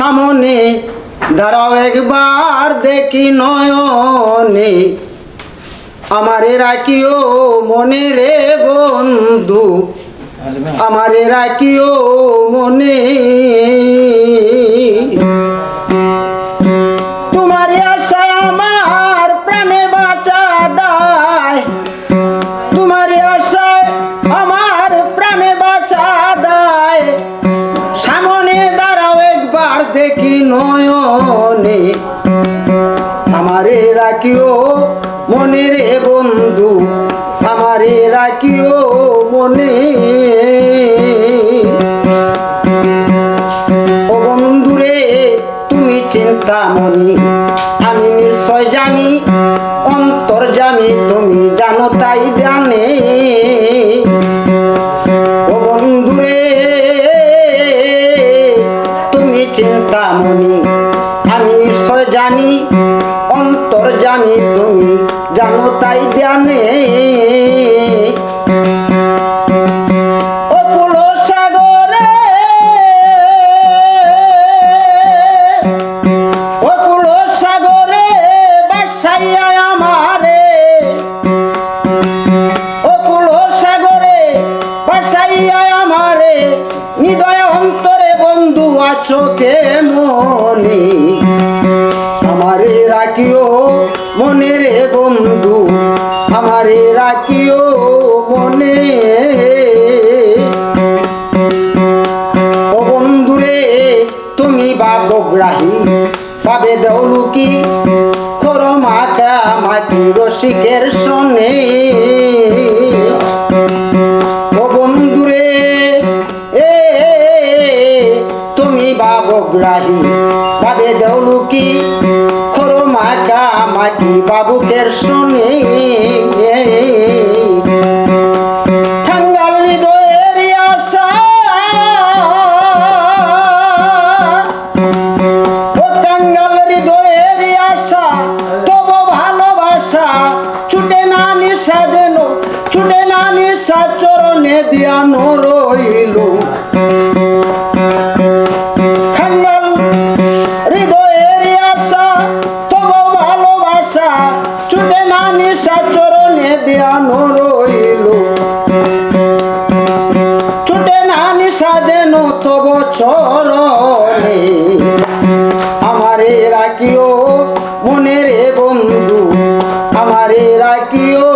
সামনে দাঁড়াও একবার দেখি নয়নে, আমারে রাখিও মনে রে বন্ধু, আমারে রাখিও মনে। তোমারে আশায় আমার প্রাণে বাঁচা দায়, তোমারে আশায় আমার প্রাণে বাঁচা দায়। সামনে দাঁড়াও একবার দেখি নয়নে, আমারে রাখিও মনে রে বন্ধু, আমারে রাখিও মনে। ও বন্ধুরে তুমি চিন্তামণি, আমি নিশ্চয় জানি অন্তর্যামী তুমি জানো তাই জানে। ও বন্ধুরে তুমি চিন্তামণি, আমি নিশ্চয় জানি অন্তর্যামী তুমি জানো তাই জানে। অকুল সাগরে অকুল সাগরে বাসাইয়া আমারে, অকুল সাগরে বাসাইয়া আমারে, হৃদয় অন্তরে বন্ধু আছো কেমনে, আমারে রাখিও মনে রে বন্ধু, আমারে রাখিও মনে। ও বন্ধুরে তুমি বাবগ্রাহী পাবে দেউলুকি, খোর মাখা মাটি রসিকের সনে। ও বন্ধুরে তুমি বাবগ্রাহী পাবে দেউলুকি, খোর মাখা মাটি বাবুকের শুনে। কাঙ্গাল হৃদয়ের আশা, ও কাঙ্গাল হৃদয়ের আশা, তব ভালোবাসা ছুটে না নিশা যেন, ছুটে না নিশা চরণে দিয়ানো রইল। ছুটে না নিশা চরণে দিয়ানো রইল, ছুটে না নিশা যেন তব চরণে, আমারে রাখিও মনে রে বন্ধু, আমারে রাখিও